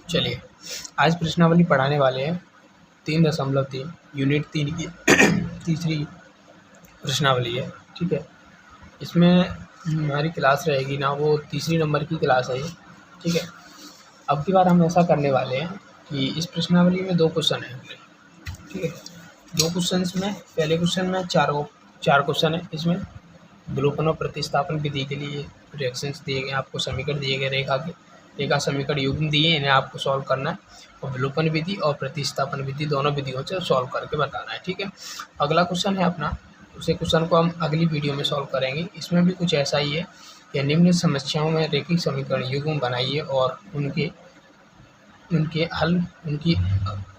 चलिए आज प्रश्नावली पढ़ाने वाले हैं 3.3 यूनिट 3 की तीसरी प्रश्नावली है। ठीक है, इसमें हमारी क्लास रहेगी ना, वो तीसरी नंबर की क्लास है ये। ठीक है, अब की बार हम ऐसा करने वाले हैं कि इस प्रश्नावली में 2 क्वेश्चन हैं अपने। ठीक है, 2 क्वेश्चन में पहले क्वेश्चन में चार क्वेश्चन है। इसमें विलोपन और प्रतिस्थापन विधि के लिए रिएक्शंस दिए गए, आपको समीकरण दिए गए, रेखा समीकरण युग्म दिए, इन्हें आपको सॉल्व करना है और विलोपन विधि और प्रतिस्थापन विधि दोनों विधियों से सॉल्व करके बताना है। ठीक है, अगला क्वेश्चन है अपना, उसे क्वेश्चन को हम अगली वीडियो में सॉल्व करेंगे। इसमें भी कुछ ऐसा ही है कि निम्न समस्याओं में रेखिक समीकरण युग्म बनाइए और उनके हल उनकी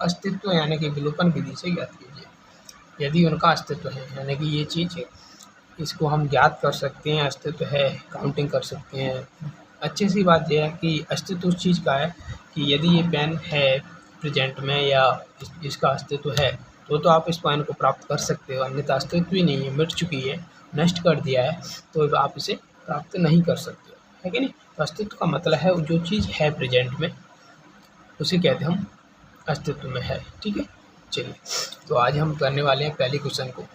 अस्तित्व यानी कि विलोपन विधि से ज्ञात कीजिए। यदि उनका अस्तित्व है यानी कि ये चीज़ है, इसको हम ज्ञात कर सकते हैं, अस्तित्व है, काउंटिंग कर सकते हैं। अच्छी सी बात यह है कि अस्तित्व उस चीज़ का है कि यदि ये पेन है प्रेजेंट में या इसका अस्तित्व है तो आप इस पेन को प्राप्त कर सकते हो, अन्यथा अस्तित्व ही नहीं है, मिट चुकी है, नष्ट कर दिया है, तो आप इसे प्राप्त नहीं कर सकते, है कि नहीं। तो अस्तित्व का मतलब है जो चीज़ है प्रेजेंट में उसे कहते हैं हम अस्तित्व में है। ठीक है, चलिए तो आज हम करने वाले हैं पहले क्वेश्चन को।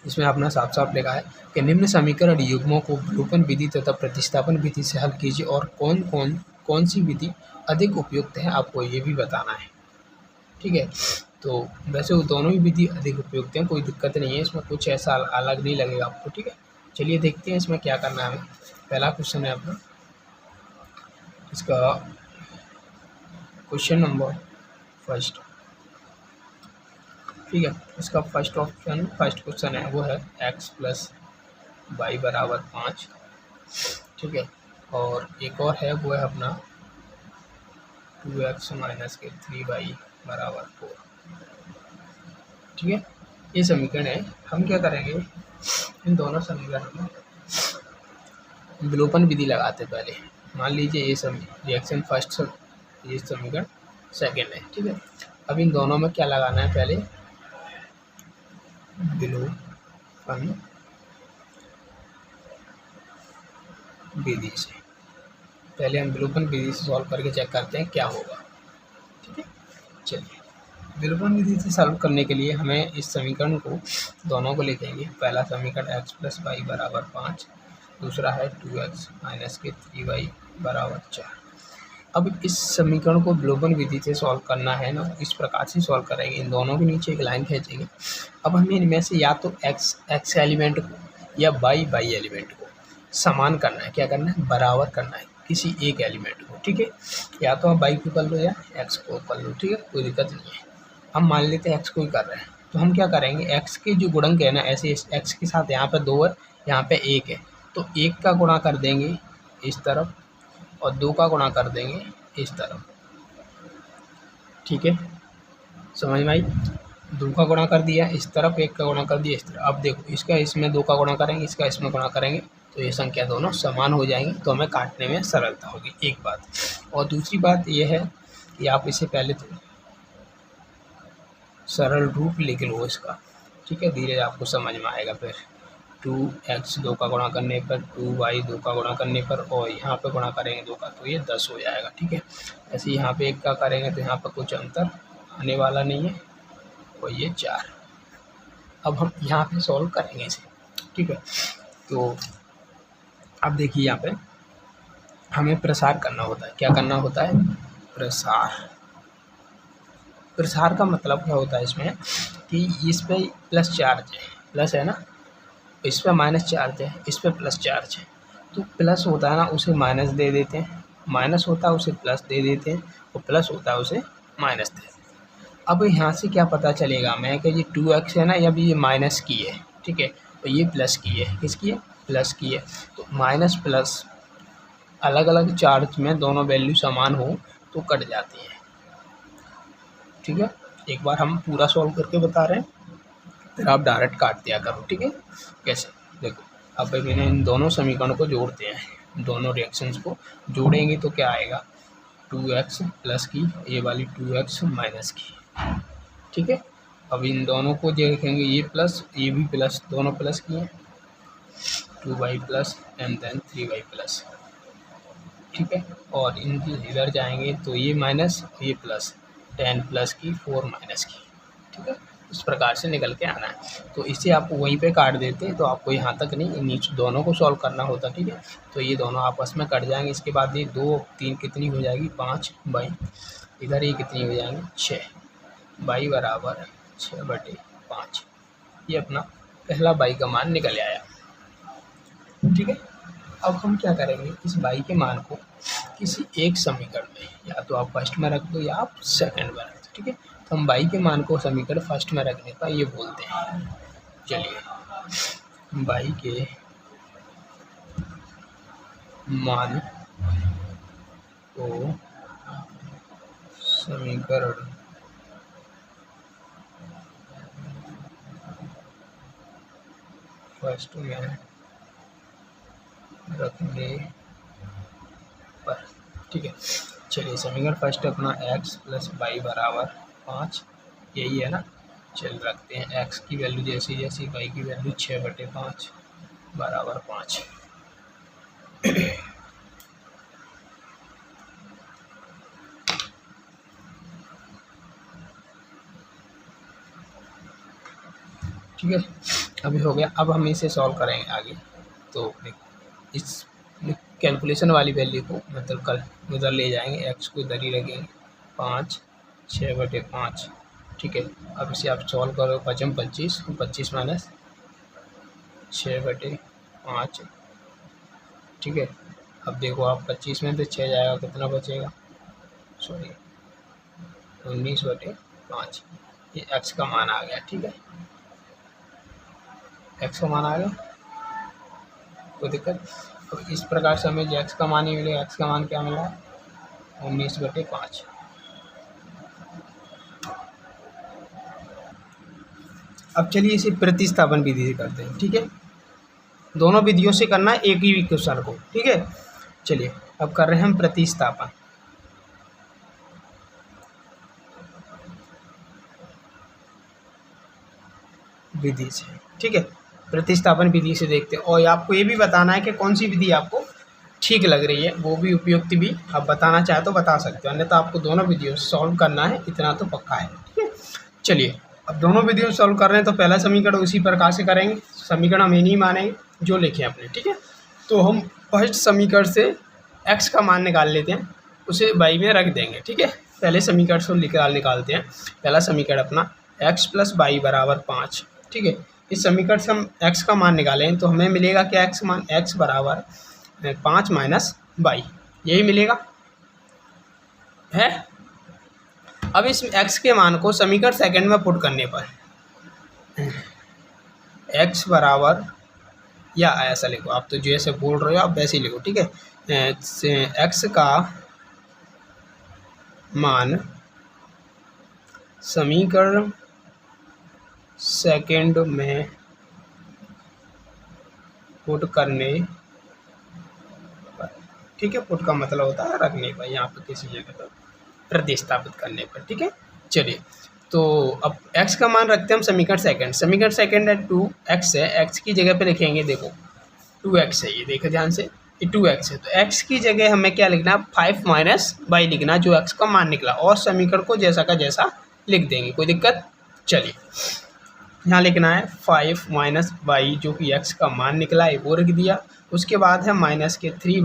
इसमें अपना साफ साफ लिखा है कि निम्न समीकरण युग्मों को विलोपन विधि तथा प्रतिस्थापन विधि से हल कीजिए और कौन सी विधि अधिक उपयुक्त है आपको ये भी बताना है। ठीक है, तो वैसे वो दोनों ही विधि अधिक उपयुक्त हैं, कोई दिक्कत नहीं है, इसमें कुछ ऐसा अलग नहीं लगेगा आपको। ठीक है, चलिए देखते हैं इसमें क्या करना है हमें। पहला क्वेश्चन है अपना, इसका क्वेश्चन नंबर फर्स्ट। ठीक है, इसका फर्स्ट क्वेश्चन है वो है x प्लस वाई बराबर 5। ठीक है, और एक और है वो है अपना 2x माइनस के 3y बराबर 4। ठीक है, ये समीकरण है। हम क्या करेंगे, इन दोनों समीकरण में विलोपन विधि लगाते पहले। मान लीजिए ये रिएक्शन फर्स्ट, ये समीकरण सेकेंड है। ठीक है, अब इन दोनों में क्या लगाना है, पहले विलोपन विधि से। पहले हम विलोपन विधि से सॉल्व करके चेक करते हैं क्या होगा। ठीक है, चलिए विलोपन विधि से सॉल्व करने के लिए हमें इस समीकरण को दोनों को लिखेंगे। पहला समीकरण x प्लस वाई बराबर 5, दूसरा है 2x माइनस के 3y बराबर 4। अब इस समीकरण को विलोपन विधि से सॉल्व करना है ना, इस प्रकार से सॉल्व करेंगे। इन दोनों के नीचे एक लाइन खींचेंगे। अब हमें इनमें से या तो x एलिमेंट को या y एलिमेंट को समान करना है। क्या करना है, बराबर करना है किसी एक एलिमेंट को। ठीक है, या तो आप y को कर लो या x को कर लो। ठीक है, कोई दिक्कत नहीं है। हम मान लेते हैं x को ही कर रहे हैं, तो हम क्या करेंगे, x के जो गुणक है ना, ऐसे x के साथ यहाँ पे 2 है, यहाँ पे 1 है, तो 1 का गुणा कर देंगे इस तरफ और 2 का गुणा कर देंगे इस तरफ। ठीक है, समझ में आई। 2 का गुणा कर दिया इस तरफ, 1 का गुणा कर दिया इस तरफ। अब देखो, इसका इसमें 2 का गुणा करेंगे, इसका इसमें गुणा करेंगे, तो ये संख्या दोनों समान हो जाएंगी, तो हमें काटने में सरलता होगी, एक बात। और दूसरी बात यह है कि आप इसे पहले तो सरल रूप लिख लो इसका। ठीक है, धीरे आपको समझ में आएगा। फिर 2x 2 का गुणा करने पर, 2y 2 का गुणा करने पर, और यहाँ पे गुणा करेंगे 2 का, तो ये 10 हो जाएगा। ठीक है, ऐसे यहाँ पे 1 का करेंगे तो यहाँ पर कुछ अंतर आने वाला नहीं है, और ये 4। अब हम यहाँ पे सॉल्व करेंगे इसे। ठीक है, तो अब देखिए यहाँ पे हमें प्रसार करना होता है। क्या करना होता है, प्रसार का मतलब क्या होता है इसमें कि इस पे प्लस चार्ज है, प्लस है ना, इस पे माइनस चार्ज है, इस पे प्लस चार्ज है। तो प्लस होता है ना, उसे माइनस दे देते हैं, माइनस होता है उसे प्लस दे देते हैं, और प्लस होता है उसे माइनस दे देते हैं। अब यहाँ से क्या पता चलेगा हमें कि ये 2x है ना, या भी ये माइनस की है। ठीक है, तो ये प्लस की है, किसकी है, प्लस की है। तो माइनस प्लस अलग अलग चार्ज में दोनों वैल्यू समान हो तो कट जाती है। ठीक है, एक बार हम पूरा सॉल्व करके बता रहे हैं, फिर आप डायरेक्ट काट दिया करो। ठीक है, कैसे, देखो अब मैंने इन दोनों समीकरणों को जोड़ते हैं, दोनों रिएक्शंस को जोड़ेंगे तो क्या आएगा, 2x प्लस की ये वाली 2x माइनस की। ठीक है, अब इन दोनों को देखेंगे, ये प्लस ये भी प्लस, दोनों प्लस की हैं, 2y plus and then 3y plus. ठीक है। और इनकी इधर जाएंगे तो ये माइनस, ये प्लस, 10 प्लस की 4 माइनस की, ठीक है। इस प्रकार से निकल के आना है। तो इसे आप वहीं पे काट देते तो आपको यहाँ तक नहीं, नीचे दोनों को सॉल्व करना होता, ठीक है। तो ये दोनों आपस में कट जाएंगे। इसके बाद ये 2 3 कितनी हो जाएगी 5 बाई, इधर ये कितनी हो जाएंगी 6 बाई बराबर 6/5। ये अपना पहला बाई का मान निकल आया, ठीक है। अब हम क्या करेंगे, इस बाई के मान को किसी एक समीकरण में, या तो आप फर्स्ट में रख दो या आप सेकंड में रख दो, ठीक है। तो हम बाई के मान को समीकरण फर्स्ट में रखने का ये बोलते हैं। चलिए, बाई के मान को समीकरण फर्स्ट में रखने पर, ठीक है। चलिए, समीकरण फर्स्ट अपना x प्लस वाई बराबर 5, यही है ना। चल रखते हैं x की वैल्यू जैसी जैसी, y की वैल्यू 6/5 बराबर 5। ठीक है, अभी हो गया। अब हम इसे सॉल्व करेंगे आगे। तो इस कैलकुलेशन वाली वैल्यू को मतलब कल उधर ले जाएंगे, x को इधर ही रखेंगे 5 6/5, ठीक है। अब इसे आप सॉल्व करो, 5 25, 25 माइनस 6/5, ठीक है। अब देखो आप 25 में तो 6 जाएगा, कितना बचेगा, सॉरी 19/5। ये x का मान आ गया, ठीक है। x का मान आ गया, कोई दिक्कत। तो इस प्रकार से हमें जो x का मान ही मिलेगा। x का मान क्या मिला, 19/5। अब चलिए इसे प्रतिस्थापन विधि से करते हैं, ठीक है। दोनों विधियों से करना है एक ही क्वेश्चन को, ठीक है। चलिए, अब कर रहे हैं हम प्रतिस्थापन। विधि से, ठीक है। प्रतिस्थापन विधि से देखते हैं, और आपको ये भी बताना है कि कौन सी विधि आपको ठीक लग रही है, वो भी उपयुक्त भी आप बताना चाहे तो बता सकते हो, अन्यथा आपको दोनों विधियों से सॉल्व करना है, इतना तो पक्का है, ठीक है। चलिए, अब दोनों विधियों सॉल्व कर रहे हैं तो पहला समीकरण उसी प्रकार से करेंगे। समीकरण हम ये नहीं मानेंगे जो लिखे अपने, ठीक है। तो हम फर्स्ट समीकरण से x का मान निकाल लेते हैं, उसे बाई में रख देंगे, ठीक है। पहले समीकरण से निकालते हैं। पहला समीकरण अपना x प्लस वाई बराबर 5, ठीक है। इस समीकरण से हम x का मान निकालें तो हमें मिलेगा क्या, x मान x बराबर 5 माइनस वाई, यही मिलेगा है। अब इस x के मान को समीकरण सेकंड में पुट करने पर x बराबर, या ऐसा लिखो, आप तो जैसे बोल रहे हो आप वैसे ही लिखो, ठीक है। x का मान समीकरण सेकंड में पुट करने पर, ठीक है। पुट का मतलब होता है रखने पर, यहाँ पर किसी जगह पर प्रतिस्थापित करने पर, ठीक है। चलिए, तो अब x का मान रखते हैं हम समीकरण सेकंड है 2x है, x की जगह पे लिखेंगे, देखो 2x है, ये देखो ध्यान से, ये 2x है। तो x की जगह हमें क्या लिखना, 5 माइनस वाई लिखना, जो x का मान निकला, और समीकरण को जैसा का जैसा लिख देंगे, कोई दिक्कत। चलिए, यहाँ लिखना है 5 माइनस वाई, जो कि x का मान निकला है, वो रख दिया। उसके बाद है माइनस के 3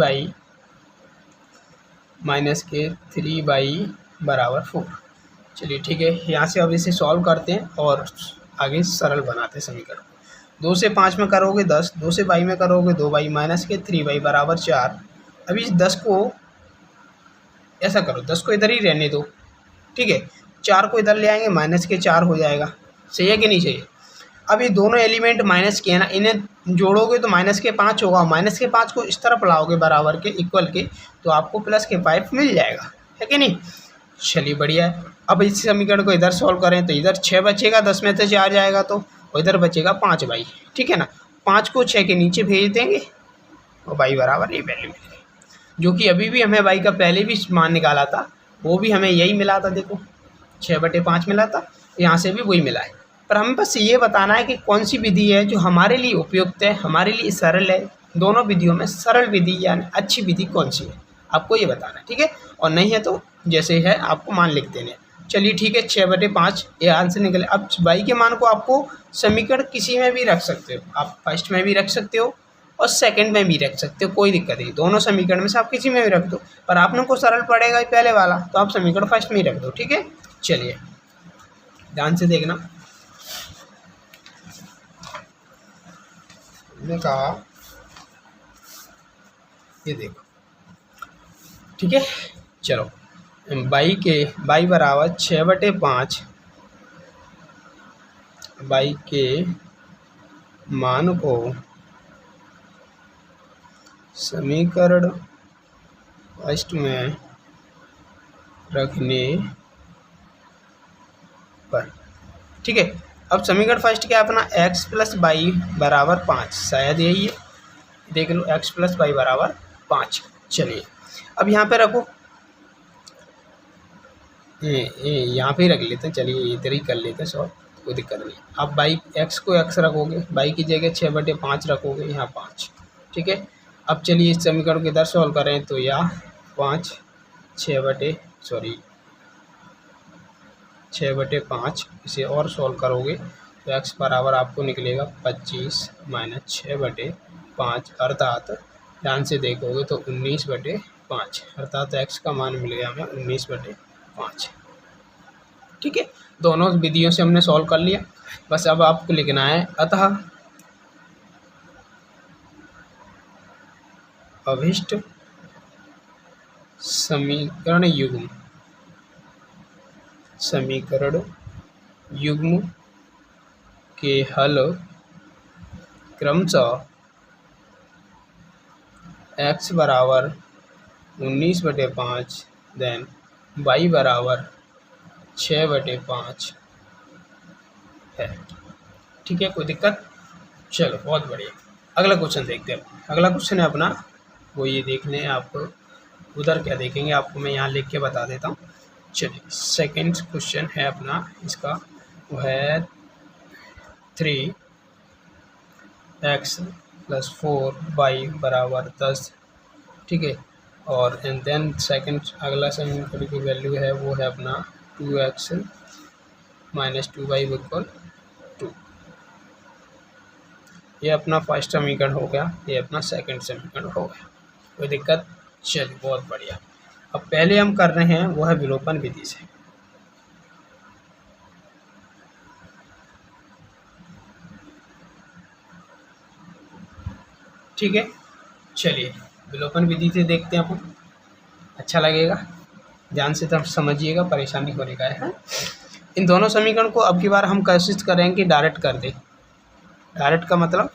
बाई बराबर 4। चलिए, ठीक है। यहाँ से अब इसे सॉल्व करते हैं और आगे सरल बनाते हैं समीकरण। 2 से 5 में करोगे 10, 2 से बाई में करोगे 2 बाई, माइनस के 3 बाई बराबर 4। अभी इस 10 को ऐसा करो, 10 को इधर ही रहने दो, ठीक है। 4 को इधर ले आएंगे, माइनस के 4 हो जाएगा, सही है कि नहीं चाहिए। अब ये दोनों एलिमेंट माइनस के हैं ना, इन्हें जोड़ोगे तो माइनस के 5 होगा, माइनस के 5 को इस तरफ लाओगे बराबर के, इक्वल के, तो आपको प्लस के 5 मिल जाएगा, है कि नहीं। चलिए, बढ़िया है। अब इस समीकरण को इधर सॉल्व करें तो इधर 6 बचेगा, 10 में से 4 जाएगा तो, और इधर बचेगा 5 बाई, ठीक है ना। 5 को 6 के नीचे भेज देंगे और बाई बराबर ये वैल्यू मिलेगी, जो कि अभी भी हमें बाई का पहले भी मान निकाला था, वो भी हमें यही मिला था, देखो 6/5 मिला था, यहाँ से भी वही मिला है। पर हमें बस ये बताना है कि कौन सी विधि है जो हमारे लिए उपयुक्त है, हमारे लिए सरल है। दोनों विधियों में सरल विधि यानी अच्छी विधि कौन सी है, आपको ये बताना है, ठीक है। और नहीं है तो जैसे है आपको मान लिख देने। चलिए ठीक है, 6/5 ये आंसर निकले। अब y के मान को आपको समीकरण किसी में भी रख सकते हो, आप फर्स्ट में भी रख सकते हो और सेकंड में भी रख सकते हो, कोई दिक्कत नहीं, दोनों समीकरण में से आप किसी में भी रख दो, पर आप लोग को सरल पड़ेगा ही पहले वाला, तो आप समीकरण फर्स्ट में ही रख दो, ठीक है। चलिए ध्यान से देखना, मैंने कहा ये देखो, ठीक है। चलो y बराबर 6/5 y के मान को समीकरण फर्स्ट में रखने पर, ठीक है। अब समीकरण फर्स्ट क्या है अपना, x + y बराबर 5, शायद यही है, देख लो x + y बराबर 5। चलिए अब यहाँ पे रखो, यहाँ पे ही रख लेते हैं, चलिए इधर ही कर लेते हैं सॉल्व, कोई दिक्कत नहीं। अब x को x रखोगे, y की जगह 6/5 रखोगे, यहाँ 5, ठीक है। अब चलिए इस समीकरण को इधर सॉल्व करें तो यह 6/5 इसे और सॉल्व करोगे तो x बराबर आपको निकलेगा 25 - 6/5 अर्थात ध्यान से देखोगे तो 19/5, अर्थात x का मान मिल गया हमें 19/5, ठीक है। दोनों विधियों से हमने सॉल्व कर लिया, बस अब आपको लिखना है अतः अभिष्ट समीकरण युग्म के हल क्रमशः x बराबर 19/5 देन y बराबर 6/5 है, ठीक है, कोई दिक्कत। चलो बहुत बढ़िया, अगला क्वेश्चन देखते हैं। अगला क्वेश्चन है अपना, वो ये देख लें, आपको उधर क्या देखेंगे आपको मैं यहाँ लिख के बता देता हूँ। चलिए सेकंड क्वेश्चन है अपना, इसका वो है 3x + 4y बराबर 10, ठीक है। और एंड देन सेकंड अगला समीकरण की वैल्यू है वो है अपना 2x - 2y = 2। ये अपना फर्स्ट समीकरण हो गया, ये अपना सेकंड समीकरण हो गया, कोई दिक्कत। चलिए बहुत बढ़िया, अब पहले हम कर रहे हैं वो है विलोपन विधि से, ठीक है। चलिए विलोपन विधि से देखते हैं अपन, अच्छा लगेगा, ध्यान से तब समझिएगा, परेशानी होने का है। इन दोनों समीकरण को अब की बार हम कोशिश करेंगे कि डायरेक्ट कर दें। डायरेक्ट का मतलब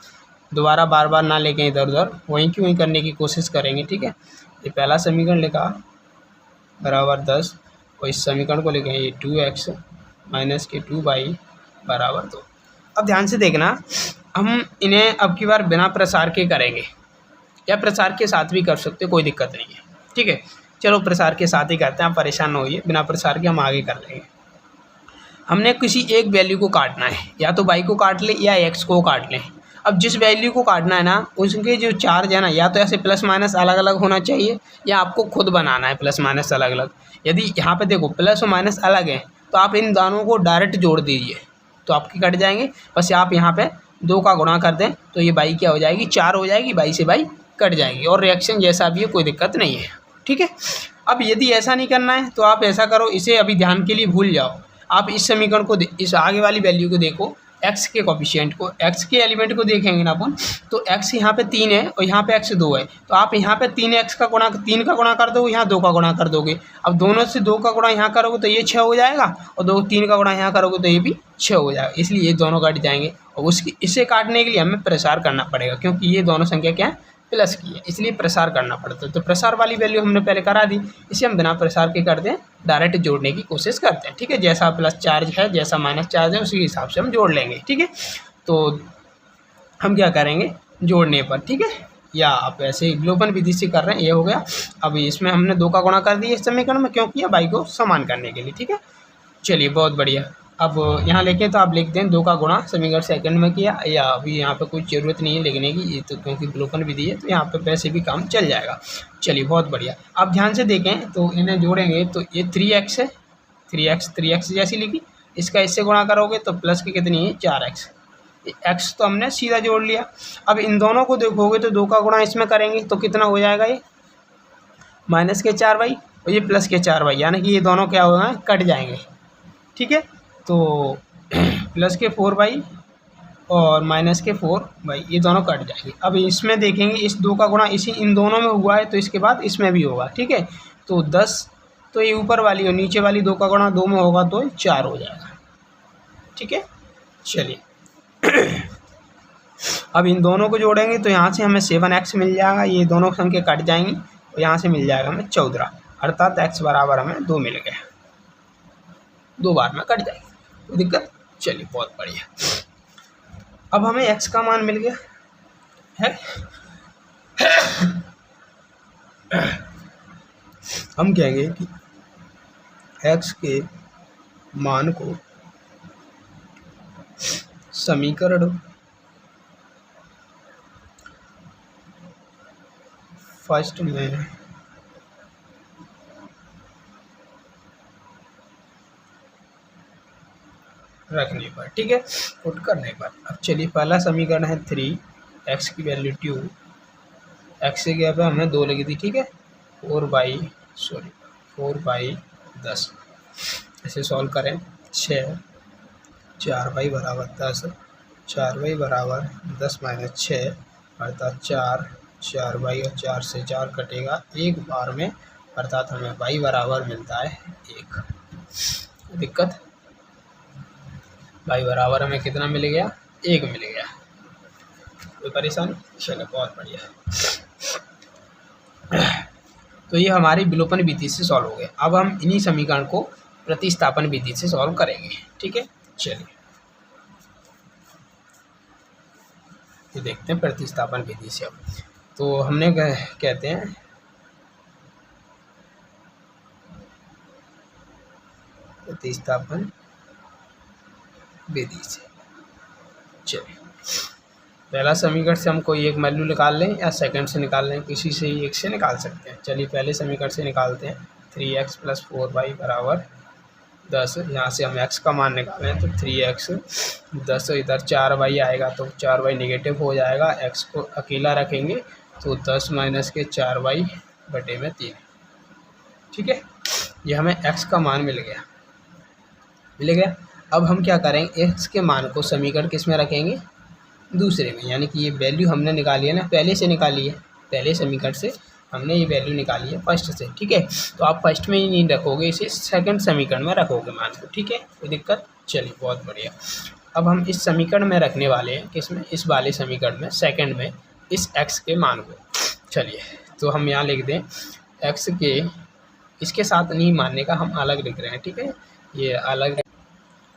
दोबारा बार बार ना लेके इधर उधर, वहीं की वहीं करने की कोशिश करेंगे, ठीक है। ये पहला समीकरण लिखा बराबर 10 और इस समीकरण को लिखें ये 2x - 2y बराबर 2। अब ध्यान से देखना, हम इन्हें अब की बार बिना प्रसार के करेंगे या प्रसार के साथ भी कर सकते हो, कोई दिक्कत नहीं है, ठीक है। चलो प्रसार के साथ ही करते हैं, आप परेशान ना होइए, बिना प्रसार के हम आगे कर लेंगे। हमने किसी एक वैल्यू को काटना है, या तो y को काट ले या x को काट लें। अब जिस वैल्यू को काटना है ना, उसके जो चार्ज है ना, या तो ऐसे प्लस माइनस अलग अलग होना चाहिए या आपको खुद बनाना है प्लस माइनस अलग अलग। यदि यहाँ पे देखो प्लस और माइनस अलग है तो आप इन दोनों को डायरेक्ट जोड़ दीजिए तो आपके कट जाएंगे। बस आप यहाँ पे 2 का गुणा कर दें तो ये बाई क्या हो जाएगी, 4 हो जाएगी, बाई से बाई कट जाएगी और रिएक्शन जैसा भी है, कोई दिक्कत नहीं है, ठीक है। अब यदि ऐसा नहीं करना है तो आप ऐसा करो, इसे अभी ध्यान के लिए भूल जाओ। आप इस समीकरण को, इस आगे वाली वैल्यू को देखो, x के कोफिशिएंट को, x के एलिमेंट को देखेंगे ना अपन, तो x यहाँ पे 3 है और यहाँ पे x 2 है, तो आप यहाँ पे 3 का गुणा कर दोगे, यहाँ 2 का गुणा कर दोगे। अब दोनों से 2 का गुणा यहाँ करोगे तो ये 6 हो जाएगा और 3 का गुणा यहाँ करोगे तो ये भी 6 हो जाएगा, इसलिए ये दोनों कट जाएंगे। और उसकी इसे काटने के लिए हमें प्रसार करना पड़ेगा, क्योंकि ये दोनों संख्या क्या है, प्लस की है, इसलिए प्रसार करना पड़ता है। तो प्रसार वाली वैल्यू हमने पहले करा दी, इसे हम बिना प्रसार के कर दें, डायरेक्ट जोड़ने की कोशिश करते हैं, ठीक है। जैसा प्लस चार्ज है, जैसा माइनस चार्ज है, उसी हिसाब से हम जोड़ लेंगे, ठीक है। तो हम क्या करेंगे जोड़ने पर, ठीक है, या आप ऐसे विलोपन विधि से कर रहे हैं, ये हो गया। अब इसमें हमने 2 का गुणा कर दिया इस समीकरण में, क्योंकि बाई को समान करने के लिए, ठीक है। चलिए बहुत बढ़िया, अब यहाँ लिखे तो आप लिख दें 2 का गुणा समीकरण सेकंड में किया, या अभी यहाँ पे कोई ज़रूरत नहीं है लिखने की, ये तो क्योंकि विलोपन विधि है तो यहाँ पे वैसे भी काम चल जाएगा। चलिए बहुत बढ़िया। अब ध्यान से देखें तो इन्हें जोड़ेंगे तो ये 3x है, 3x जैसी लिखी, इसका इससे गुणा करोगे तो प्लस की कितनी है 4x, x तो हमने सीधा जोड़ लिया। अब इन दोनों को देखोगे तो 2 का गुणा इसमें करेंगे तो कितना हो जाएगा, ये माइनस के 4y और ये प्लस के 4y, यानी कि ये दोनों क्या होगा, कट जाएंगे। ठीक है, तो प्लस के 4y और माइनस के 4y ये दोनों कट जाएंगे। अब इसमें देखेंगे इस 2 का गुणा इसी इन दोनों में हुआ है तो इसके बाद इसमें भी होगा। ठीक है, तो 10 तो ये ऊपर वाली और नीचे वाली 2 का गुणा 2 में होगा तो 4 हो जाएगा। ठीक है, चलिए अब इन दोनों को जोड़ेंगे तो यहाँ से हमें 7x मिल जाएगा, ये दोनों संख्या कट जाएंगी और यहाँ से मिल जाएगा हमें 14, अर्थात x बराबर हमें 2 मिल गया, 2 बार में कट जाएगी, कोई दिक्कत। चलिए बहुत बढ़िया। अब हमें x का मान मिल गया है। हम कहेंगे कि x के मान को समीकरण फर्स्ट में रखने पर, ठीक है, पुट करने पर। अब चलिए पहला समीकरण है 3x की वैल्यू 2, x से क्या पे हमने 2 लिखी थी। ठीक है, 4/10 ऐसे सॉल्व करें। 6 4y बराबर 10, 4y बराबर 10 माइनस 6 अर्थात 4y और 4 से 4 कटेगा एक बार में, अर्थात हमें y बराबर मिलता है 1। दिक्कत, y बराबर हमें कितना मिल गया, 1 मिल गया, कोई परेशानी। चलो बहुत बढ़िया। तो ये हमारी विलोपन विधि से सॉल्व हो गए। अब हम इन्हीं समीकरण को प्रतिस्थापन विधि से सॉल्व करेंगे। ठीक है, चलिए ये देखते हैं प्रतिस्थापन विधि से। अब तो हमने कहते हैं प्रतिस्थापन विधि से। चलिए पहला समीकरण से हम कोई एक वैल्यू निकाल लें या सेकंड से निकाल लें, किसी से ही एक से निकाल सकते हैं। चलिए पहले समीकरण से निकालते हैं। 3x + 4y बराबर 10, यहाँ से हम x का मान निकालें तो 3x 10, इधर 4y आएगा तो 4y नेगेटिव हो जाएगा, x को अकेला रखेंगे तो 10 माइनस के 4y बटे में 3। ठीक है, ये हमें x का मान मिल गया। अब हम क्या करेंगे, x के मान को समीकरण किस में रखेंगे, दूसरे में, यानी कि ये वैल्यू हमने निकाली है ना, पहले से निकाली है, पहले समीकरण से हमने ये वैल्यू निकाली है फर्स्ट से। ठीक है, तो आप फर्स्ट में ही नहीं रखोगे, इसे सेकंड समीकरण में रखोगे मान को। ठीक है, कोई दिक्कत। चलिए बहुत बढ़िया। अब हम इस समीकरण में रखने वाले हैं, किसमें, इस वाले समीकरण में, सेकंड में, इस x के मान को। चलिए तो हम यहाँ लिख दें x के, इसके साथ नहीं मानने का, हम अलग लिख रहे हैं। ठीक है, ये अलग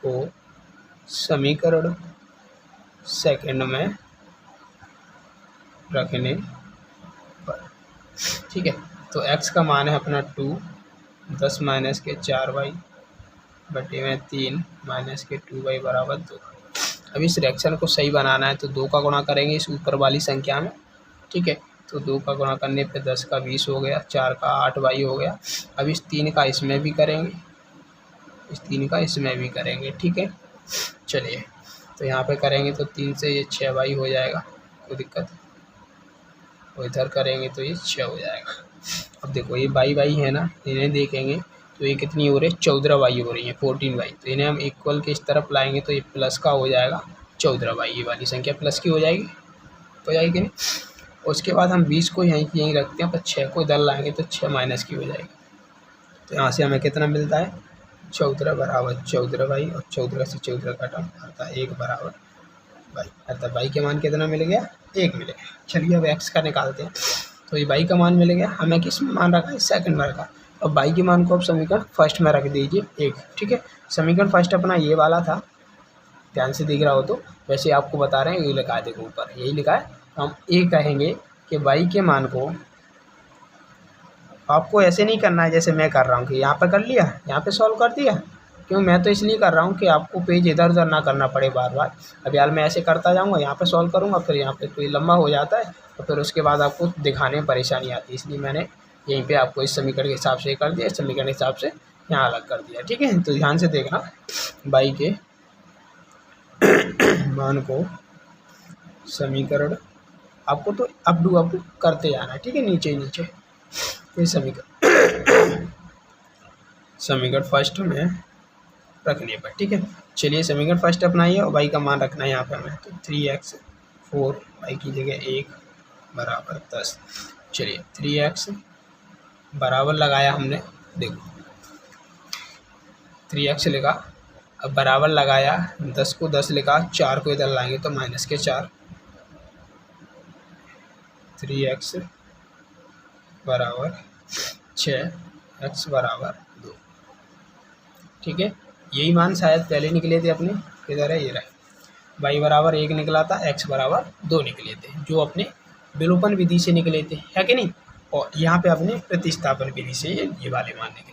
को समीकरण सेकंड में रखने पर। ठीक है, तो x का मान है अपना 2, 10 माइनस के 4y बटे में 3 माइनस के 2y बराबर 2। अब इस रिएक्शन को सही बनाना है तो 2 का गुणा करेंगे इस ऊपर वाली संख्या में। ठीक है, तो 2 का गुणा करने पे 10 का 20 हो गया, 4 का 8y हो गया। अब इस 3 का इसमें भी करेंगे, इस 3 का इसमें भी करेंगे। ठीक है, चलिए तो यहाँ पे करेंगे तो 3 से ये 6y हो जाएगा, कोई दिक्कत। और इधर करेंगे तो ये 6 हो जाएगा। अब देखो ये y है ना, इन्हें देखेंगे तो ये कितनी हो रही है, 14y हो रही है, 14y। तो इन्हें हम इक्वल के इस तरफ लाएंगे तो ये प्लस का हो जाएगा, 14y ये वाली संख्या प्लस की हो जाएगी कि नहीं। उसके बाद हम 20 को यहीं की यहीं रखते हैं, पर 6 को इधर लाएंगे तो 6 माइनस की हो जाएगी। तो यहाँ से हमें कितना मिलता है, 14 बराबर 14y, और 14 से 14 काटा अर्थात 1 बराबर y, अर्थात y के मान कितना मिल गया, 1 मिल गया। चलिए अब x का निकालते हैं। तो ये y का मान मिल गया, हमें किस में मान रखा है, सेकंड में रखा। अब y के मान को अब समीकरण फर्स्ट में रख दीजिए 1। ठीक है, समीकरण फर्स्ट अपना ये वाला था, ध्यान से दिख रहा हो तो, वैसे आपको बता रहे हैं, ये लिखा है, देखो ऊपर यही लिखा है। हम ये कहेंगे कि y के मान को आपको ऐसे नहीं करना है जैसे मैं कर रहा हूँ कि यहाँ पे कर लिया, यहाँ पे सॉल्व कर दिया, क्यों, मैं तो इसलिए कर रहा हूँ कि आपको पेज इधर उधर ना करना पड़े बार बार। अब यार मैं ऐसे करता जाऊँगा, यहाँ पे सॉल्व करूँगा, फिर यहाँ पे कोई लंबा हो जाता है तो फिर उसके बाद आपको दिखाने में परेशानी आती है। इसलिए मैंने यहीं पे आपको इस समीकरण के हिसाब से कर दिया, इस समीकरण के हिसाब से यहाँ अलग कर दिया। ठीक है, तो ध्यान से देखना, बाई के मान को समीकरण आपको तो अप करते जाना। ठीक है, नीचे नीचे ये समीकरण फर्स्ट में रखने पर। ठीक है, चलिए समीकरण फर्स्ट अपनाइए और y का मान रखना है यहाँ पे हमें, तो 3x4 y की जगह 1 बराबर 10। चलिए 3x बराबर लगाया हमने, देखो 3x लिखा, अब बराबर लगाया, 10 को 10 लिखा, 4 को इधर लाएंगे तो माइनस के 4, 3x बराबर 6, x बराबर 2। ठीक है, यही मान शायद पहले निकले थे अपने, किधर है, ये रहा, y बराबर 1 निकला था, x बराबर 2 निकले थे, जो अपने विलोपन विधि से निकले थे, है कि नहीं। और यहाँ पे अपने प्रतिस्थापन विधि से ये वाले मान निकले।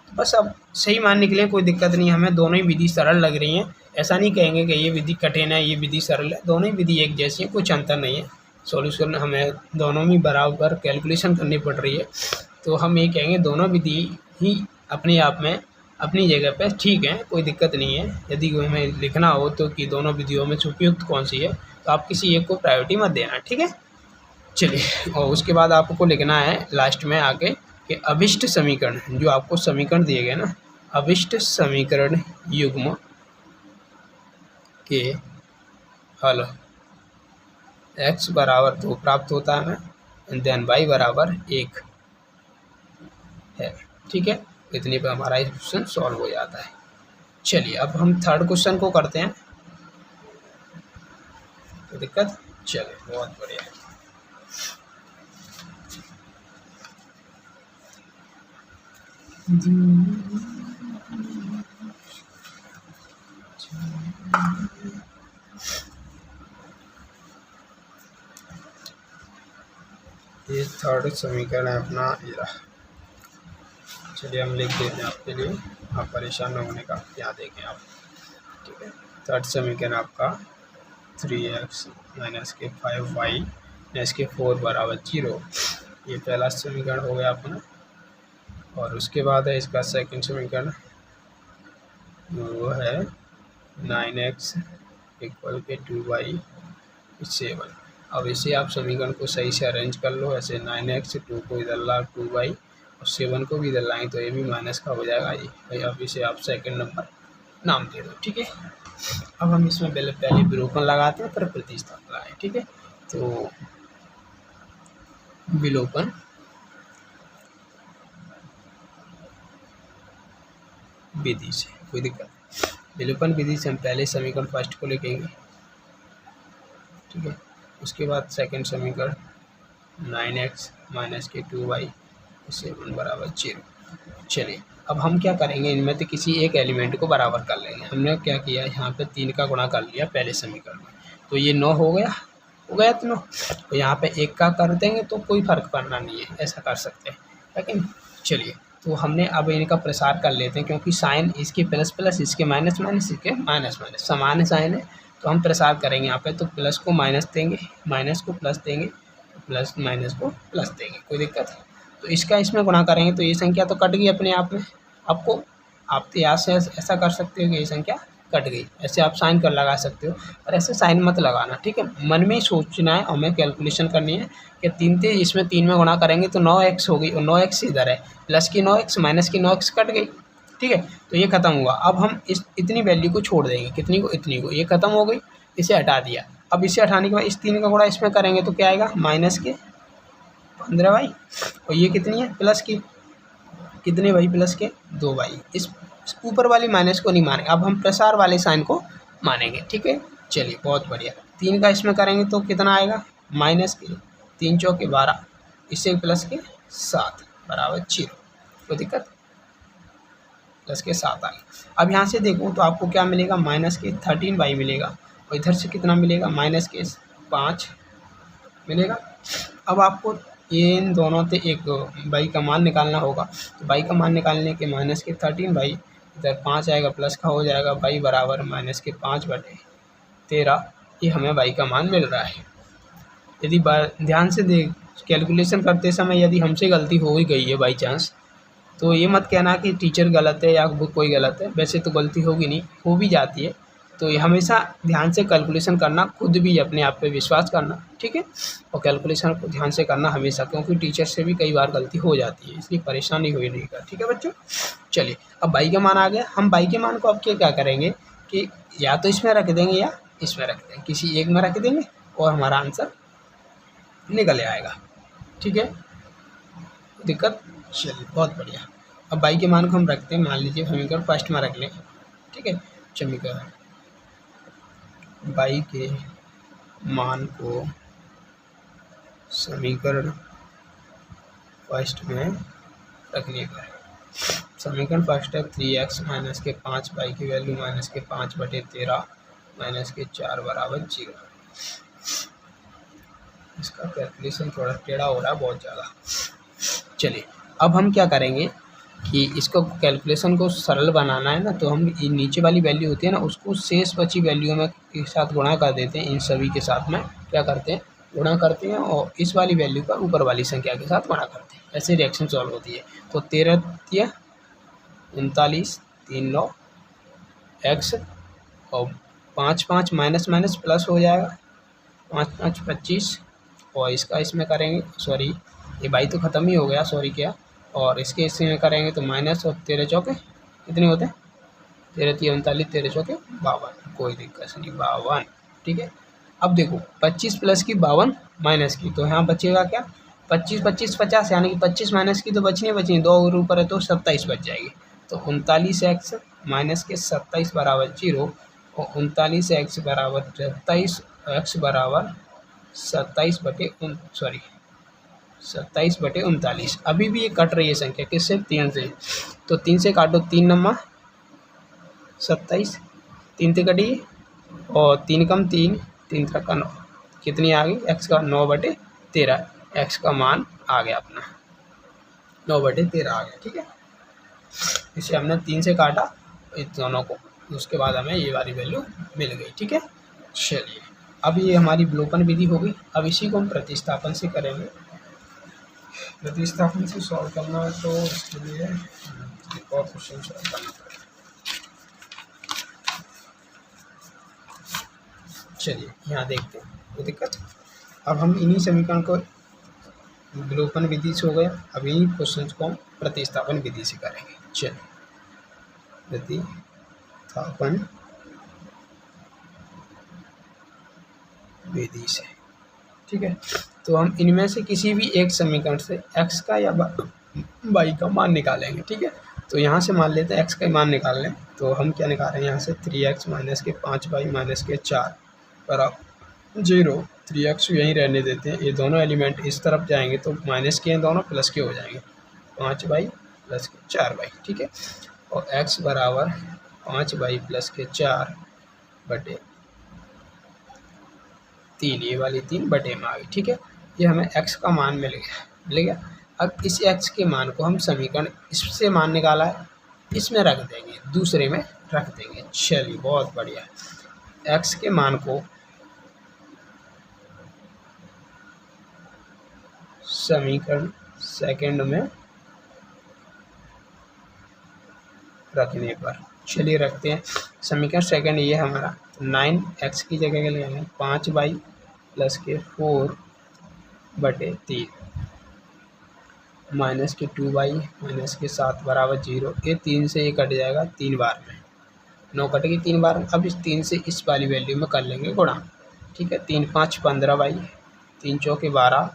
तो बस अब सही मान निकले, कोई दिक्कत नहीं, हमें दोनों ही विधि सरल लग रही हैं। ऐसा नहीं कहेंगे कि ये विधि कठिन है, ये विधि सरल है, दोनों ही विधि एक जैसी है, कुछ अंतर नहीं है। सॉल्यूशन हमें दोनों में बराबर कैलकुलेशन करनी पड़ रही है, तो हम ये कहेंगे दोनों विधि ही अपने आप में अपनी जगह पे ठीक है, कोई दिक्कत नहीं है। यदि हमें लिखना हो तो कि दोनों विधियों में उपयुक्त कौन सी है, तो आप किसी एक को प्रायोरिटी मत देना। ठीक है, चलिए, और उसके बाद आपको लिखना है लास्ट में आके कि अभिष्ट समीकरण, जो आपको समीकरण दिए गए ना, अभिष्ट समीकरण युग्म के हल x बराबर 2 प्राप्त होता है हमें, देन y बराबर 1 है। ठीक है, इतने पे हमारा ये क्वेश्चन सॉल्व हो जाता है। चलिए अब हम थर्ड क्वेश्चन को करते हैं, तो दिक्कत, चलिए बहुत बढ़िया। ये थर्ड समीकरण है अपना, ये रहा। चलिए हम लिख देते हैं आपके लिए, आप परेशान न होने का, यहाँ देखें आप। ठीक है, थर्ड समीकरण आपका 3x माइनस के 5y माइनस के 4 बराबर 0, ये पहला समीकरण हो गया अपना। और उसके बाद है इसका सेकंड समीकरण, वो है 9x इक्वल के 2y 7। अब इसे आप समीकरण को सही से अरेंज कर लो, ऐसे 9x 2 को इधर ला, 2y और 7 को भी इधर लाएँ तो ये भी माइनस का हो जाएगा ये भाई। अब इसे आप सेकंड नंबर नाम दे दो। ठीक है, अब हम इसमें पहले विलोपन लगाते हैं, फिर प्रतिस्थापन लगाएं। ठीक है, तो विलोपन विधि से, कोई दिक्कत, विलोपन विधि से हम पहले समीकरण फर्स्ट को लिखेंगे। ठीक है, उसके बाद सेकंड समीकरण 9x माइनस के 2y 7 बराबर 0। चलिए अब हम क्या करेंगे, इनमें से किसी एक एलिमेंट को बराबर कर लेंगे। हमने क्या किया, यहाँ पे 3 का गुणा कर लिया पहले समीकरण में, तो ये 9 हो गया तो 9, तो यहाँ पे 1 का कर देंगे तो कोई फर्क पड़ना नहीं है, ऐसा कर सकते हैं, लेकिन चलिए तो हमने अब इनका प्रसार कर लेते हैं, क्योंकि साइन इसके प्लस प्लस, इसके माइनस माइनस, इसके माइनस माइनस, समान साइन है, तो हम प्रसार करेंगे यहाँ पे, तो प्लस को माइनस देंगे, माइनस को प्लस देंगे, प्लस माइनस को प्लस देंगे, कोई दिक्कत है। तो इसका इसमें गुणा करेंगे तो ये संख्या तो कट गई अपने आप में। आपको आप तो यहाँ से ऐसा कर सकते हो कि ये संख्या कट गई, ऐसे आप साइन कर लगा सकते हो, और ऐसे साइन मत लगाना। ठीक है, मन में ही सोचना है, हमें कैलकुलेशन करनी है कि 3 थे, इसमें 3 में गुणा करेंगे तो 9x हो गई, और 9x इधर है, प्लस की 9x माइनस की 9x कट गई। ठीक है, तो ये खत्म हुआ। अब हम इतनी वैल्यू को छोड़ देंगे, कितनी को, इतनी को, ये खत्म हो गई, इसे हटा दिया। अब इसे हटाने के बाद इस 3 का गुणा इसमें करेंगे तो क्या आएगा, माइनस के 15y, और ये कितनी है, प्लस की कितने भाई, प्लस के 2y। इस ऊपर वाली माइनस को नहीं मानेंगे, अब हम प्रसार वाले साइन को मानेंगे। ठीक है, चलिए बहुत बढ़िया। 3 का इसमें करेंगे तो कितना आएगा, माइनस के 3 चौके 12, इससे प्लस के 7 बराबर 0, कोई दिक्कत, प्लस के 7 आ गए। अब यहाँ से देखो तो आपको क्या मिलेगा, माइनस के 13y मिलेगा, और इधर से कितना मिलेगा, माइनस के 5 मिलेगा। अब आपको इन दोनों से एक y का मान निकालना होगा, तो y का मान निकालने के माइनस के 13y इधर 5 आएगा, प्लस का हो जाएगा y बराबर -5/13। ये हमें y का मान मिल रहा है। यदि ध्यान से देख कैलकुलेशन करते समय यदि हमसे गलती हो ही गई है बाई चांस, तो ये मत कहना कि टीचर गलत है या कोई गलत है। वैसे तो गलती होगी नहीं, हो भी जाती है। तो ये हमेशा ध्यान से कैलकुलेशन करना, खुद भी अपने आप पे विश्वास करना, ठीक है। और कैलकुलेशन को ध्यान से करना हमेशा, क्योंकि टीचर से भी कई बार गलती हो जाती है, इसलिए परेशानी हुई नहीं का, ठीक है बच्चों। चलिए अब बाई का मान आ गया। हम बाई के मान को अब क्या करेंगे कि या तो इसमें रख देंगे या इसमें रख देंगे, किसी एक में रख देंगे और हमारा आंसर निकल आएगा, ठीक है। दिक्कत, चलिए बहुत बढ़िया। अब बाई के मान को हम रखते हैं, मान लीजिए समीकरण फर्स्ट में रख लें, ठीक है। समीकरण बाई के मान को समीकरण फर्स्ट में रखने पर समीकरण फर्स्ट है 3x माइनस के 5 बाई की वैल्यू माइनस के 5/13 माइनस के 4 बराबर 0। इसका कैलकुलेशन थोड़ा टेढ़ा हो रहा है बहुत ज़्यादा। चलिए अब हम क्या करेंगे कि इसको कैलकुलेशन को सरल बनाना है ना, तो हम नीचे वाली वैल्यू होती है ना, उसको शेष बची वैल्यू में एक साथ गुणा कर देते हैं। इन सभी के साथ में क्या करते हैं, गुणा करते हैं और इस वाली वैल्यू का ऊपर वाली संख्या के साथ गुणा करते हैं। ऐसे रिएक्शन सॉल्व होती है। तो 13 × 39 3 9 x और 5 5 माइनस माइनस प्लस हो जाएगा, 5 5 25 और इसका इसमें करेंगे, सॉरी ये बाई तो ख़त्म ही हो गया, सॉरी क्या, और इसके इसमें करेंगे तो माइनस और 13 चौके कितने होते हैं, 13 × 39 13 चौके 52, कोई दिक्कत नहीं 52, ठीक है। अब देखो 25 प्लस की 52 माइनस की, तो यहाँ बचेगा क्या, 25 25 50, यानी कि 25 माइनस की तो बचनी 2 और ऊपर है तो 27 बच जाएगी। तो 39x माइनस के 27 बराबर 0 और 39x बराबर 27, x बराबर 27/39। अभी भी ये कट रही है संख्या किससे, 3 से। तो 3 से काटो, 3 नम्मा 27, 3 से कटिए और 3 कम 3, 3 का 9, कितनी आ गई, x का 9/13। x का मान आ गया अपना 9/13 आ गया, ठीक है। इसे हमने 3 से काटा इस दोनों को, उसके बाद हमें ये वाली वैल्यू मिल गई, ठीक है। चलिए अब ये हमारी विलोपन विधि हो गई। अब इसी को हम प्रतिस्थापन से करेंगे। प्रतिस्थापन से सॉल्व करना है तो इसके लिए एक और क्वेश्चन सॉल्व करना पड़ेगा। चलिए यहाँ देखते हैं कोई दिक्कत। अब हम इन्हीं समीकरण को विलोपन विधि से हो गया, अब इन्हीं क्वेश्चन को हम प्रतिस्थापन विधि से करेंगे। चलिए प्रतिस्थापन विधि से, ठीक है। तो हम इनमें से किसी भी एक समीकरण से x का या y का मान निकालेंगे, ठीक है। तो यहाँ से मान लेते हैं x का मान निकाल लें, तो हम क्या निकाल रहे हैं यहाँ से 3x माइनस के 5y माइनस के 4 बराबर 0। 3x यहीं रहने देते हैं, ये दोनों एलिमेंट इस तरफ जाएंगे तो माइनस के हैं दोनों, प्लस के हो जाएंगे, 5y प्लस के 4y, ठीक है। और x बराबर 5y प्लस के 4/3, ये वाली 3 बटे में आ गई, ठीक है। ये हमें x का मान मिल गया। अब इस x के मान को हम समीकरण इससे मान निकाला है, इसमें रख देंगे, दूसरे में रख देंगे। चलिए बहुत बढ़िया। x के मान को समीकरण सेकंड में रखने पर, चलिए रखते हैं समीकरण सेकंड। ये हमारा 9x की जगह के लिए 5y प्लस के 4/3 माइनस के 2y माइनस के 7 बराबर 0। ये 3 से ये कट जाएगा 3 बार में, 9 कटेगी 3 बार में। अब इस 3 से इस वाली वैल्यू में कर लेंगे गुणा, ठीक है। 3 5 15y, 3 चौके 12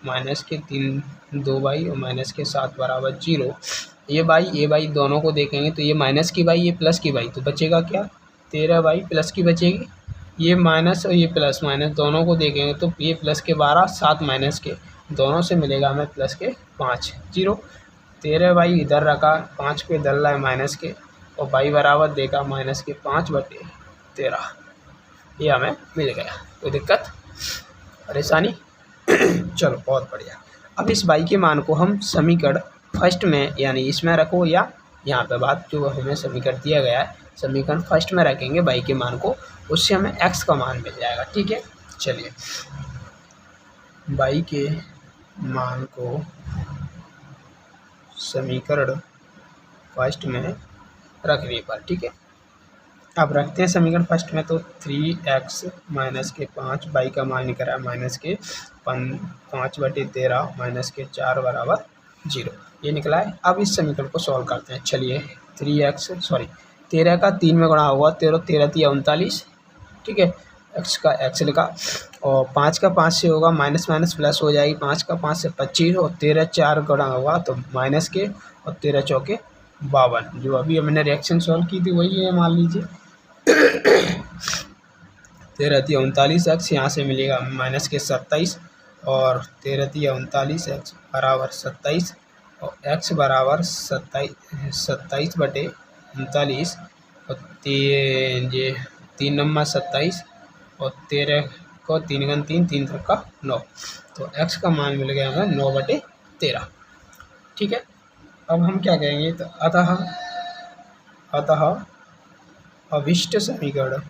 माइनस के 3 2y और माइनस के 7 बराबर 0। ये बाई दोनों को देखेंगे तो ये माइनस की बाई, ये प्लस की बाई, तो बचेगा क्या, 13y प्लस की बचेगी। ये माइनस और ये प्लस माइनस दोनों को देखेंगे तो ये प्लस के 12 7 माइनस के, दोनों से मिलेगा हमें प्लस के 5 0। 13y इधर रखा, 5 को इधर लाए माइनस के, और y बराबर देगा माइनस के 5/13। ये हमें मिल गया। कोई दिक्कत परेशानी चलो बहुत बढ़िया। अब इस y के मान को हम समीकरण फर्स्ट में यानी इसमें रखो या यहाँ पे बात जो हमें समीकरण दिया गया है, समीकरण फर्स्ट में रखेंगे y के मान को, उससे हमें x का मान मिल जाएगा। ठीक है, चलिए y के मान को समीकरण फर्स्ट में रखने पर, ठीक है, अब रखते हैं समीकरण फर्स्ट में। तो 3x माइनस के 5, y का मान निकल रहा है माइनस के 5/13 माइनस के 4 बराबर 0, ये निकला है। अब इस समीकरण को सॉल्व करते हैं। चलिए 13 का 3 में गुणा हुआ, 13 39, ठीक है, x का x लिखा, और 5 का 5 से होगा, माइनस माइनस प्लस हो जाएगी, 5 का 5 से 25, और 13 4 गुणा हुआ तो माइनस के, और 13 चौके 52। जो अभी हमने रिएक्शन सॉल्व की थी वही है, मान लीजिए 13 39 x, यहाँ से मिलेगा माइनस के 27, और 13 39 x बराबर 27, और x बराबर 27/39, और ये 3 नंबर 27, और 13 को 3 गुना 3, 3 3 9, तो x का मान मिल गया हमें 9/13। ठीक है, अब हम क्या कहेंगे, तो अतः अभिष्ट समीकरण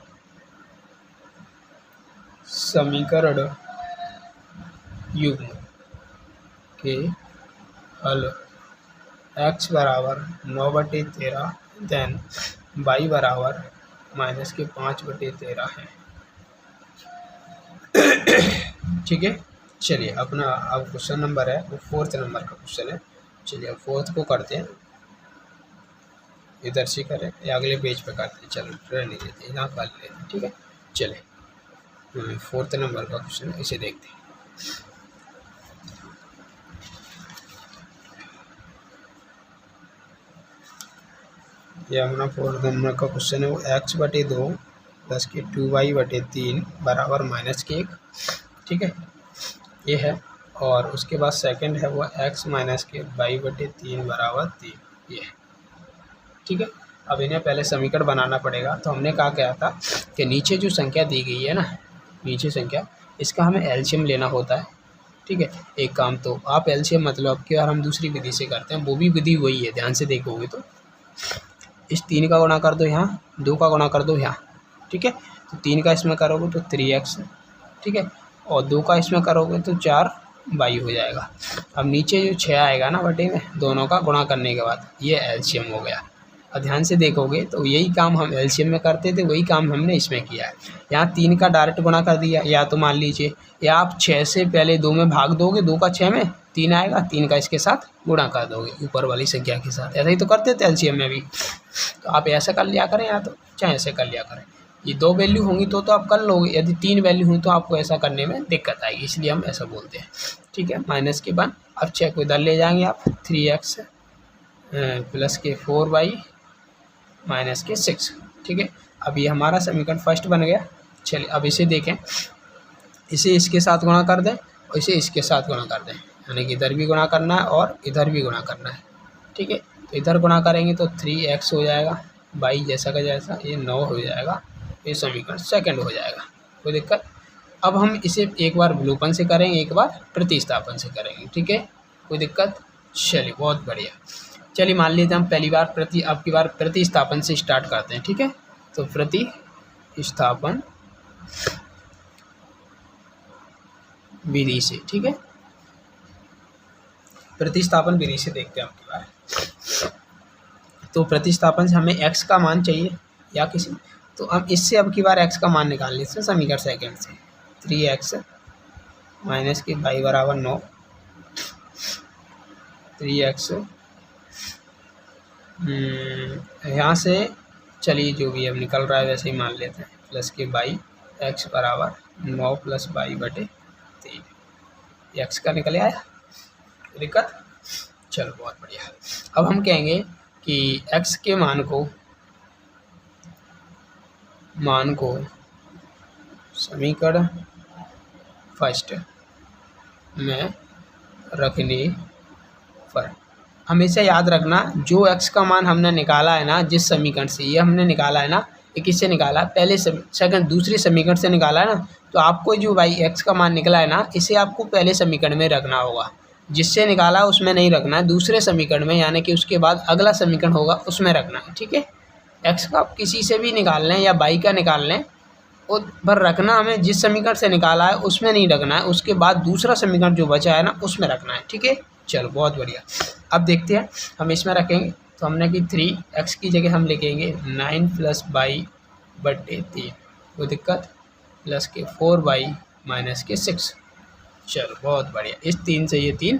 युग्म के हल x बराबर 9/13 देन y बराबर माइनस के 5/13 है। ठीक है, चलिए अपना अब क्वेश्चन नंबर है वो 4th नंबर का क्वेश्चन है। चलिए अब 4th को करते हैं, इधर से करें या अगले पेज पे करते हैं, चलो रहने देते हैं, यहाँ कर लेते हैं। ठीक है, चलिए 4th नंबर का क्वेश्चन है, इसे देखते हैं। ये अपना 4th नंबर का क्वेश्चन है, वो x/2 प्लस के 2y/3 बराबर माइनस के 1। ठीक है, ये है, और उसके बाद सेकंड है वो x माइनस के y/3 बराबर 3, ये है। ठीक है, अब इन्हें पहले समीकरण बनाना पड़ेगा। तो हमने कहा था कि नीचे जो संख्या दी गई है ना, नीचे संख्या, इसका हमें एलसीएम लेना होता है। ठीक है, एक काम तो आप एलसीएम मतलब कि यार हम दूसरी विधि से करते हैं, वो भी विधि वही है, ध्यान से देखोगे तो इस 3 का गुणा कर दो यहाँ, 2 का गुणा कर दो यहाँ। ठीक है, तो 3 का इसमें करोगे तो 3x, ठीक है, और 2 का इसमें करोगे तो 4y हो जाएगा। अब नीचे जो 6 आएगा ना बटे में, दोनों का गुणा करने के बाद ये एलसीएम हो गया। और ध्यान से देखोगे तो यही काम हम एलसीएम में करते थे, वही काम हमने इसमें किया है। यहाँ 3 का डायरेक्ट गुणा कर दिया, या तो मान लीजिए या आप 6 से पहले 2 में भाग दोगे, 2 का 6 में 3 आएगा, 3 का इसके साथ गुणा कर दोगे ऊपर वाली संख्या के साथ। ऐसा ही तो करते थे एलसीएम में भी, तो आप ऐसा कर लिया करें, या तो चाहे ऐसे कर लिया करें। ये 2 वैल्यू होंगी तो आप कर लोगे, यदि 3 वैल्यू हुई तो आपको ऐसा करने में दिक्कत आएगी, इसलिए हम ऐसा बोलते हैं। ठीक है, माइनस के 1, अब 6 को इधर ले जाएंगे आप, 3x प्लस के 4y माइनस के 6। ठीक है, अब ये हमारा समीकरण फर्स्ट बन गया। चलिए अब इसे देखें, इसे इसके साथ गुणा कर दें और इसे इसके साथ गुणा कर दें, यानी कि इधर भी गुणा करना है और इधर भी गुणा करना है। ठीक है, तो इधर गुणा करेंगे तो 3x हो जाएगा, y जैसा का जैसा, ये 9 हो जाएगा, ये समीकरण सेकंड हो जाएगा, कोई दिक्कत। अब हम इसे एक बार विलोपन से करेंगे, एक बार प्रतिस्थापन से करेंगे। ठीक है, कोई दिक्कत। चलिए बहुत बढ़िया, चलिए मान लेते हैं हम पहली बार अब की बार प्रतिस्थापन से स्टार्ट करते हैं। ठीक है, तो प्रतिस्थापन विधि से, ठीक है, प्रतिस्थापन विधि से देखते हैं अब की बार। तो प्रतिस्थापन से हमें x का मान चाहिए या किसी, तो हम इससे अब की बार x का मान निकाल लेते हैं समीकरण सेकंड से। 3x माइनस के y बराबर 9, 3x यहाँ से चलिए जो भी अब निकल रहा है वैसे ही मान लेते हैं, प्लस के y x बराबर 9 प्लस y/3, x का निकल आया, दिक्कत। चलो बहुत बढ़िया। अब हम कहेंगे कि x के मान को समीकरण फर्स्ट में रखने पर हमेशा याद रखना, जो x का मान हमने निकाला है ना, जिस समीकरण से ये हमने निकाला है ना, ये किससे निकाला है, पहले सेकंड दूसरे समीकरण से निकाला है ना, तो आपको जो y x का मान निकला है ना, इसे आपको पहले समीकरण में रखना होगा। जिससे निकाला उसमें नहीं रखना है, दूसरे समीकरण में, यानी कि उसके बाद अगला समीकरण होगा उसमें रखना है। ठीक है, एक्स का आप किसी से भी निकाल लें या वाई का निकाल लें, वो पर रखना हमें जिस समीकरण से निकाला है उसमें नहीं रखना है, उसके बाद दूसरा समीकरण जो बचा है ना उसमें रखना है। ठीक है, चलो बहुत बढ़िया। अब देखते हैं हम इसमें रखेंगे, तो हमने कि 3x की जगह हम लिखेंगे 9 + y/3, कोई दिक्कत, प्लस के 4y माइनस के 6। चलो बहुत बढ़िया, इस 3 से ये 3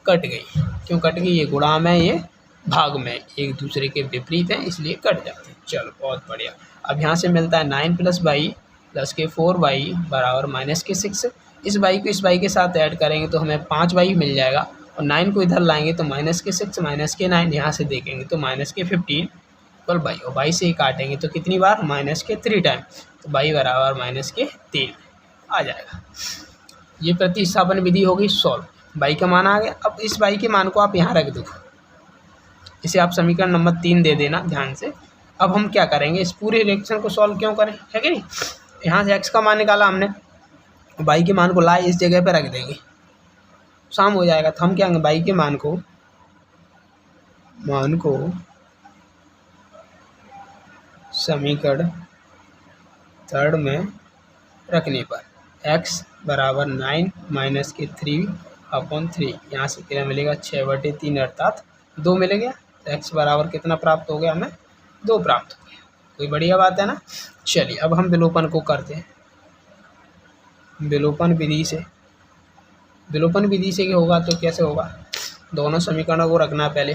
कट गई। क्यों कट गई? ये गुणा में, ये भाग में एक दूसरे के विपरीत हैं, इसलिए कट जाते हैं। चलो बहुत बढ़िया। अब यहाँ से मिलता है 9 + y प्लस के 4y बराबर माइनस के 6। इस y को इस y के साथ ऐड करेंगे तो हमें 5y मिल जाएगा, और 9 को इधर लाएंगे तो माइनस के 6 माइनस के 9, यहाँ से देखेंगे तो माइनस के 15 इक्वल y, और y से ही काटेंगे तो कितनी बार? माइनस के 3 टाइम, तो y बराबर माइनस के 3 आ जाएगा। ये प्रतिस्थापन विधि होगी सॉल्व। y का मान आ गया। अब इस y के मान को आप यहाँ रख दो, इसे आप समीकरण नंबर 3 दे देना ध्यान से। अब हम क्या करेंगे, इस पूरे रिएक्शन को सॉल्व क्यों करें, है कि नहीं। यहाँ से x का मान निकाला हमने, y के मान को लाए इस जगह पे रख देंगे, शाम हो जाएगा। तो हम क्या करेंगे, y के मान को समीकरण 3 में रखने पर x बराबर 9 माइनस के 3/3, यहाँ से कितना मिलेगा 6/3 अर्थात 2 मिल गया। तो x बराबर कितना प्राप्त हो गया, हमें 2 प्राप्त हो गया। कोई बढ़िया बात है ना। चलिए अब हम विलोपन को करते हैं। विलोपन विधि से क्या होगा, तो कैसे होगा, दोनों समीकरणों को रखना पहले,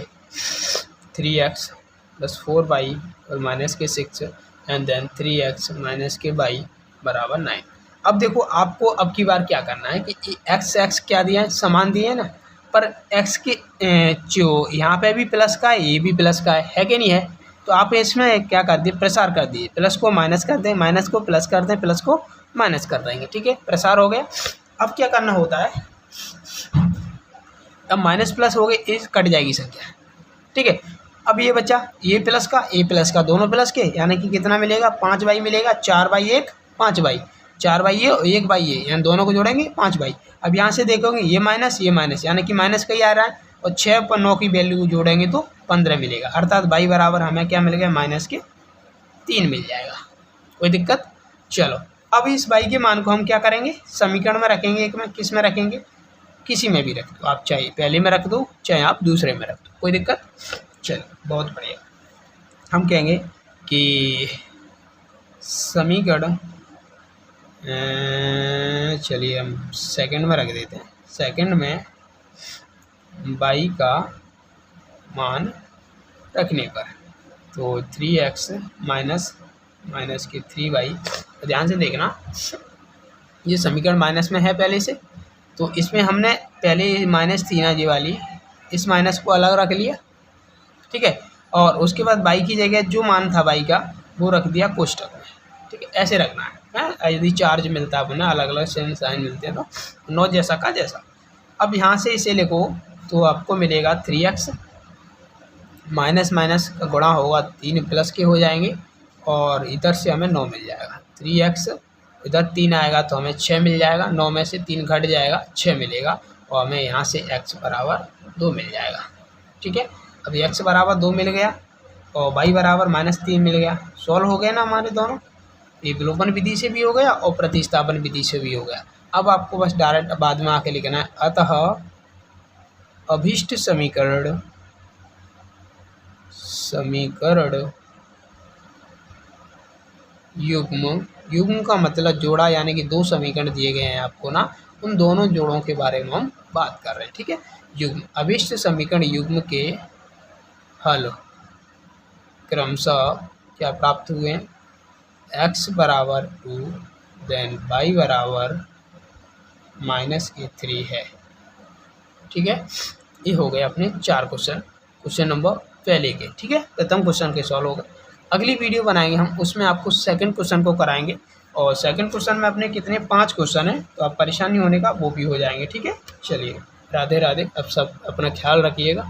3x + 4y और माइनस के 6 एंड देन 3x माइनस के y बराबर 9। अब देखो आपको अब की बार क्या करना है कि x क्या दिया है, समान दिए है ना, पर x के जो यहाँ पे भी प्लस का है, ये भी प्लस का है कि नहीं है। तो आप इसमें क्या कर दिए, प्रसार कर दिए, प्लस को माइनस कर दें, माइनस को प्लस कर दें, प्लस को माइनस कर देंगे। ठीक है, प्रसार हो गया। अब क्या करना होता है, अब माइनस प्लस हो गए, इस कट जाएगी संख्या। ठीक है, अब ये बचा, ये प्लस का दोनों प्लस के, यानी कि कितना मिलेगा, 5y मिलेगा, 4/1 5y, 4y ये और 1y ये, यानी दोनों को जोड़ेंगे 5y। अब यहाँ से देखोगे ये माइनस यानी कि माइनस का ही आ रहा है, और 6 पर 9 की वैल्यू जोड़ेंगे तो 15 मिलेगा, अर्थात y बराबर हमें क्या मिल गया, माइनस के 3 मिल जाएगा। कोई दिक्कत। चलो अब इस y के मान को हम क्या करेंगे, समीकरण में रखेंगे, एक में, किस में रखेंगे, किसी में भी रख दो आप, चाहे पहले में रख दो चाहे आप दूसरे में रख दो, कोई दिक्कत। चलो बहुत बढ़िया। हम कहेंगे कि समीकरण, चलिए हम सेकंड में रख देते हैं। सेकंड में y का मान रखने पर तो 3x माइनस के 3y, ध्यान से देखना ये समीकरण माइनस में है पहले से, तो इसमें हमने पहले माइनस थी ना ये वाली, इस माइनस को अलग रख लिया। ठीक है, और उसके बाद y की जगह जो मान था y का वो रख दिया कोष्टक में। ठीक है, ऐसे रखना है। यदि चार्ज मिलता है अपना अलग अलग सेम साइन मिलते हैं तो नौ जैसा का जैसा। अब यहाँ से इसे लिखो तो आपको मिलेगा 3x, माइनस माइनस का गुणा होगा 3 प्लस के हो जाएंगे, और इधर से हमें 9 मिल जाएगा। 3x इधर 3 आएगा तो हमें 6 मिल जाएगा, 9 में से 3 घट जाएगा, 6 मिलेगा, और हमें यहाँ से x बराबर 2 मिल जाएगा। ठीक है, अब x बराबर 2 मिल गया और y बराबर -3 मिल गया। सॉल्व हो गया ना हमारे दोनों, ये विलोपन विधि से भी हो गया और प्रतिस्थापन विधि से भी हो गया। अब आपको बस डायरेक्ट बाद में आके लिखना है, अतः अभीष्ट समीकरण युग्म का मतलब जोड़ा, यानी कि 2 समीकरण दिए गए हैं आपको ना, उन दोनों जोड़ों के बारे में हम बात कर रहे हैं। ठीक है, युग्म, अभीष्ट समीकरण युग्म के हल क्रमशः क्या प्राप्त हुए हैं, x बराबर 2 देन y बराबर -3 है। ठीक है, ये हो गए अपने 4 क्वेश्चन नंबर पहले के। ठीक है, प्रथम क्वेश्चन के सॉल्व हो गए। अगली वीडियो बनाएंगे हम, उसमें आपको सेकंड क्वेश्चन को कराएंगे, और सेकंड क्वेश्चन में अपने कितने 5 क्वेश्चन हैं, तो आप परेशानी होने का वो भी हो जाएंगे। ठीक है, चलिए राधे राधे। अब सब अपना ख्याल रखिएगा।